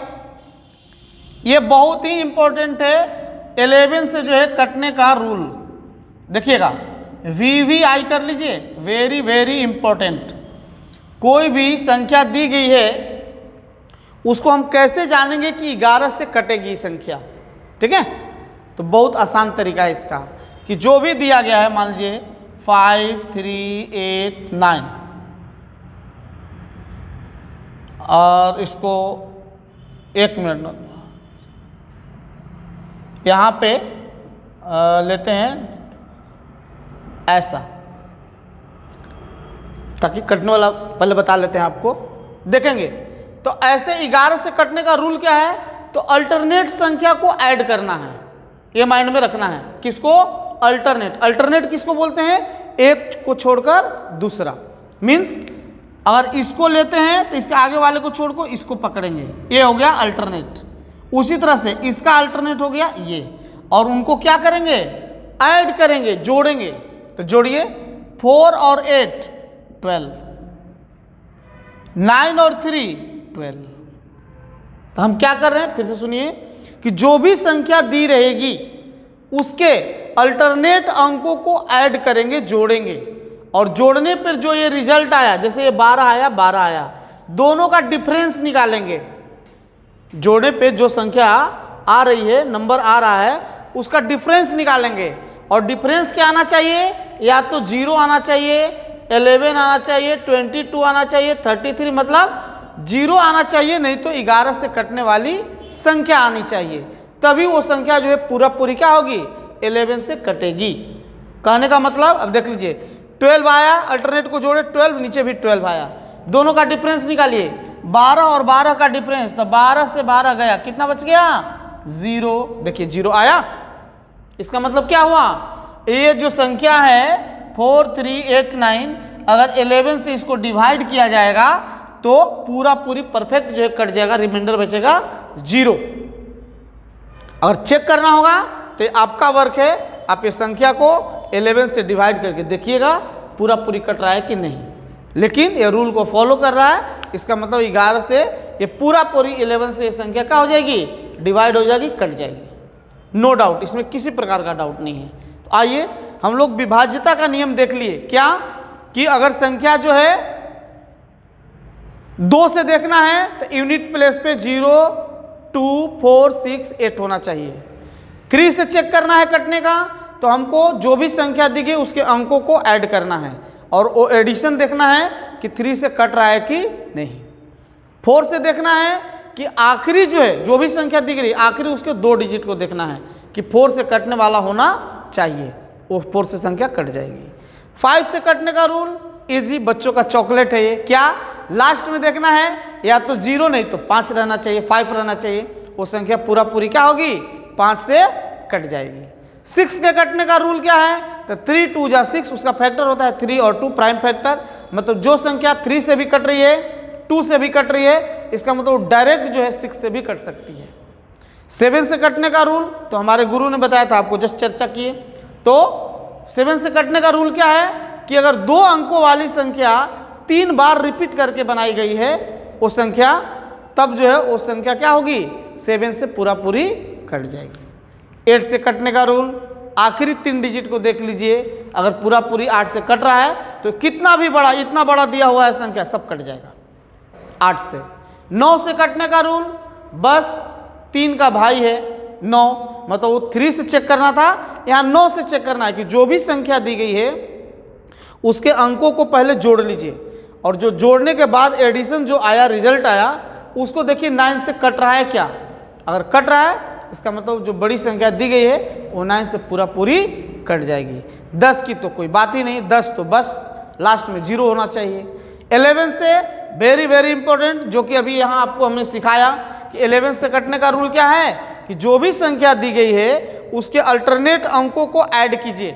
Speaker 1: ये बहुत ही इंपॉर्टेंट है 11 से जो है कटने का रूल, देखिएगा VVI कर लीजिए, वेरी वेरी इंपॉर्टेंट। कोई भी संख्या दी गई है उसको हम कैसे जानेंगे कि 11 से कटेगी संख्या, ठीक है। तो बहुत आसान तरीका है इसका, कि जो भी दिया गया है, मान लीजिए 5 3 8 9, और इसको 1 मिनट यहाँ पे लेते हैं ऐसा, ताकि कटने वाला पहले बता लेते हैं आपको, देखेंगे। तो ऐसे 11 से कटने का रूल क्या है, तो अल्टरनेट संख्या को ऐड करना है, ये माइंड में रखना है। किसको? अल्टरनेट। अल्टरनेट किसको बोलते हैं? एक को छोड़कर दूसरा। मीन्स अगर इसको लेते हैं तो इसके आगे वाले को छोड़कर इसको पकड़ेंगे, ये हो गया अल्टरनेट। उसी तरह से इसका अल्टरनेट हो गया ये, और उनको क्या करेंगे? ऐड करेंगे, जोड़ेंगे। तो जोड़िए, 4 और 8 12, 9 और 3 12। तो हम क्या कर रहे हैं, फिर से सुनिए, कि जो भी संख्या दी रहेगी उसके अल्टरनेट अंकों को ऐड करेंगे, जोड़ेंगे, और जोड़ने पर जो ये रिजल्ट आया, जैसे ये 12 आया 12 आया, दोनों का डिफरेंस निकालेंगे। जोड़ने पे जो संख्या आ रही है, नंबर आ रहा है, उसका डिफरेंस निकालेंगे। और डिफरेंस क्या आना चाहिए? या तो 0 आना चाहिए, 11 आना चाहिए, 22 आना चाहिए, 33, मतलब 0 आना चाहिए, नहीं तो 11 से कटने वाली संख्या आनी चाहिए। तभी वो संख्या जो है पूरा पूरी क्या होगी? 11 से कटेगी। कहने का मतलब, अब देख लीजिए, 12 आया, अल्टरनेट को जोड़े 12, नीचे भी 12 आया, दोनों का डिफरेंस निकालिए। 12 और 12 का डिफरेंस, तो 12 से 12 गया, कितना बच गया? 0। देखिए 0 आया, इसका मतलब क्या हुआ? ये जो संख्या है 4 3 8 9, अगर 11 से इसको डिवाइड किया जाएगा तो पूरा पूरी परफेक्ट जो है कट जाएगा, रिमाइंडर बचेगा 0। अगर चेक करना होगा तो आपका वर्क है, आप ये संख्या को 11 से डिवाइड करके देखिएगा पूरा पूरी कट रहा है कि नहीं। लेकिन ये रूल को फॉलो कर रहा है, इसका मतलब 11 से ये पूरा पूरी 11 से ये संख्या क्या हो जाएगी? डिवाइड हो जाएगी, कट जाएगी। नो डाउट, इसमें किसी प्रकार का डाउट नहीं है। तो आइए हम लोग विभाज्यता का नियम देख लिए। क्या? कि अगर संख्या जो है 2 से देखना है तो यूनिट प्लेस पे 0 2 4 6 8 होना चाहिए। 3 से चेक करना है कटने का, तो हमको जो भी संख्या दी गई उसके अंकों को ऐड करना है, और वो एडिशन देखना है कि 3 से कट रहा है कि नहीं। 4 से देखना है कि आखिरी जो है, जो भी संख्या दी गई आखिरी उसके 2 डिजिट को देखना है कि 4 से कटने वाला होना चाहिए, वो 4 से संख्या कट जाएगी। 5 से कटने का रूल इजी, बच्चों का चॉकलेट है ये। क्या? लास्ट में देखना है, या तो 0 नहीं तो 5 रहना चाहिए, 5 रहना चाहिए, वो संख्या पूरा पूरी क्या होगी? 5 से कट जाएगी। 6 के कटने का रूल क्या है? तो 3 2 जा 6, उसका फैक्टर होता है 3 और 2 प्राइम फैक्टर, मतलब जो संख्या 3 से भी कट रही है 2 से भी कट रही है, इसका मतलब डायरेक्ट जो है 6 से भी कट सकती है। 7 से कटने का रूल तो हमारे गुरु ने बताया था, आपको जस्ट चर्चा किए। तो 7 से कटने का रूल क्या है कि अगर 2 अंकों वाली संख्या 3 बार रिपीट करके बनाई गई है वो संख्या, तब जो है वो संख्या क्या होगी? 7 से पूरा पूरी कट जाएगी। 8 से कटने का रूल, आखिरी 3 डिजिट को देख लीजिए, अगर पूरा पूरी 8 से कट रहा है तो कितना भी बड़ा, इतना बड़ा दिया हुआ है संख्या, सब कट जाएगा 8 से। 9 से कटने का रूल, बस 3 का भाई है 9, मतलब वो 3 से चेक करना था, यहाँ 9 से चेक करना है कि जो भी संख्या दी गई है उसके अंकों को पहले जोड़ लीजिए, और जो जोड़ने के बाद एडिशन जो आया, रिजल्ट आया, उसको देखिए 9 से कट रहा है क्या। अगर कट रहा है इसका मतलब जो बड़ी संख्या दी गई है वो 9 से पूरा पूरी कट जाएगी। 10 की तो कोई बात ही नहीं, 10 तो बस लास्ट में 0 होना चाहिए। 11 से वेरी वेरी इंपॉर्टेंट, जो कि अभी यहाँ आपको हमने सिखाया कि 11 से कटने का रूल क्या है कि जो भी संख्या दी गई है उसके अल्टरनेट अंकों को ऐड कीजिए,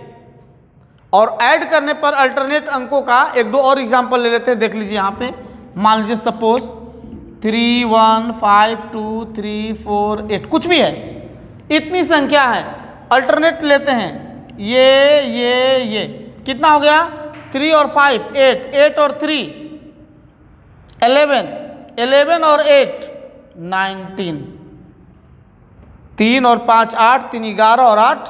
Speaker 1: और ऐड करने पर अल्टरनेट अंकों का 1-2 और एग्जाम्पल ले लेते हैं, देख लीजिए यहाँ पे। मान लीजिए सपोज 3 1 5 2 3 4 8 कुछ भी है, इतनी संख्या है, अल्टरनेट लेते हैं, ये कितना हो गया? 3 और 5 8, 8 और 3 11, 11 और 8 19, 3 और 5 8, 3 11 और 8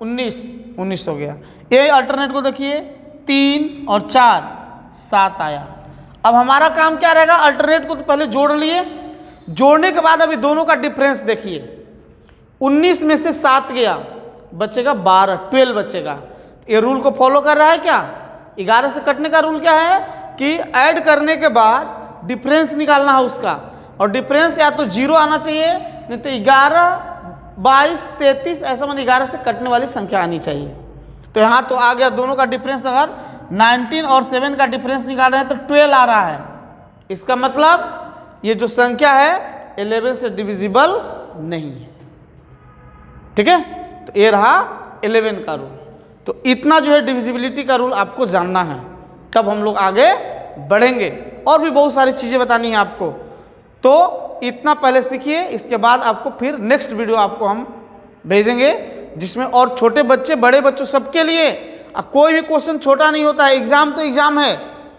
Speaker 1: 19, 19 हो गया। ये अल्टरनेट को देखिए, 3 और 4 7 आया। अब हमारा काम क्या रहेगा? अल्टरनेट को तो पहले जोड़ लिए, जोड़ने के बाद अभी दोनों का डिफरेंस देखिए। 19 में से 7 गया, बचेगा 12, 12 बचेगा। ये रूल को फॉलो कर रहा है क्या? 11 से कटने का रूल क्या है कि ऐड करने के बाद डिफरेंस निकालना है उसका, और डिफरेंस या तो 0 आना चाहिए, नहीं तो 11, 22, 33 ऐसा मतलब 11 से कटने वाली संख्या आनी चाहिए। तो यहाँ तो आ गया दोनों का डिफरेंस। अगर 19 और 7 का डिफरेंस निकाल रहे हैं तो 12 आ रहा है। इसका मतलब ये जो संख्या है 11 से डिविजिबल नहीं है। ठीक है, तो ये रहा 11 का रूल। तो इतना जो है डिविजिबिलिटी का रूल आपको जानना है, तब हम लोग आगे बढ़ेंगे। और भी बहुत सारी चीज़ें बतानी है आपको, तो इतना पहले सीखिए। इसके बाद आपको फिर नेक्स्ट वीडियो आपको हम भेजेंगे, जिसमें और छोटे बच्चे बड़े बच्चों सबके लिए, कोई भी क्वेश्चन छोटा नहीं होता है। एग्जाम तो एग्जाम है,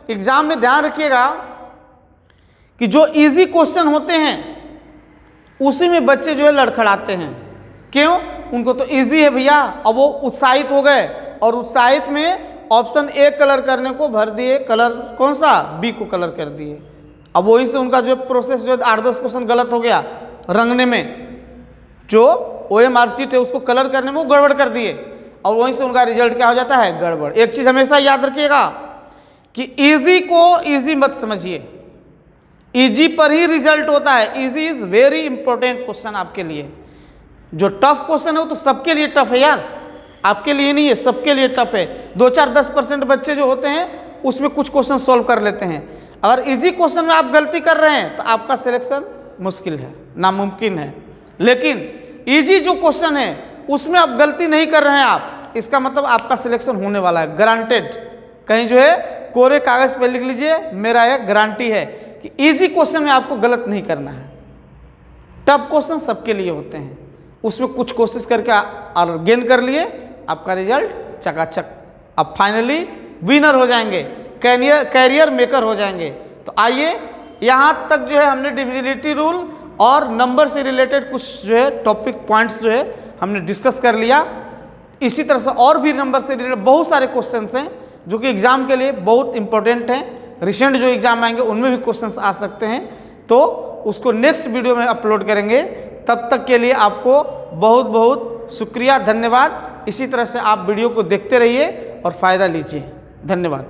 Speaker 1: एग्जाम में ध्यान रखिएगा कि जो इजी क्वेश्चन होते हैं उसी में बच्चे जो है लड़खड़ाते हैं। क्यों? उनको तो इजी है भैया, अब वो उत्साहित हो गए और उत्साहित में ऑप्शन ए कलर करने को भर दिए, कलर कौन सा, बी को कलर कर दिए। अब वहीं से उनका जो प्रोसेस जो 8-10 क्वेश्चन गलत हो गया रंगने में, जो OMR शीट है उसको कलर करने में वो गड़बड़ कर दिए, और वहीं से उनका रिजल्ट क्या हो जाता है, गड़बड़। एक चीज़ हमेशा याद रखिएगा कि इजी को इजी मत समझिए, इजी पर ही रिजल्ट होता है। Easy is very important question आपके लिए। जो टफ क्वेश्चन है वो तो सबके लिए टफ है यार, आपके लिए नहीं है, सबके लिए टफ है। 2-4-10% बच्चे जो होते हैं उसमें कुछ क्वेश्चन सॉल्व कर लेते हैं। अगर इजी क्वेश्चन में आप गलती कर रहे हैं तो आपका सिलेक्शन मुश्किल है, नामुमकिन है। लेकिन इजी जो क्वेश्चन है उसमें आप गलती नहीं कर रहे हैं आप, इसका मतलब आपका सिलेक्शन होने वाला है, गारंटेड। कहीं जो है कोरे कागज पे लिख लीजिए, मेरा यह गारंटी है कि इजी क्वेश्चन में आपको गलत नहीं करना है। टफ क्वेश्चन सबके लिए होते हैं, उसमें कुछ कोशिश करके और गेन कर लिए, आपका रिजल्ट चकाचक, आप फाइनली विनर हो जाएंगे, कैरियर मेकर हो जाएंगे। तो आइए, यहाँ तक जो है हमने डिविजिबिलिटी रूल और नंबर से रिलेटेड कुछ जो है टॉपिक पॉइंट्स जो है हमने डिस्कस कर लिया। इसी तरह से और भी नंबर से रिलेटेड बहुत सारे क्वेश्चंस हैं जो कि एग्जाम के लिए बहुत इंपॉर्टेंट हैं। रिसेंट जो एग्जाम आएंगे उनमें भी क्वेश्चंस आ सकते हैं, तो उसको नेक्स्ट वीडियो में अपलोड करेंगे। तब तक के लिए आपको बहुत बहुत शुक्रिया, धन्यवाद। इसी तरह से आप वीडियो को देखते रहिए और फ़ायदा लीजिए। धन्यवाद।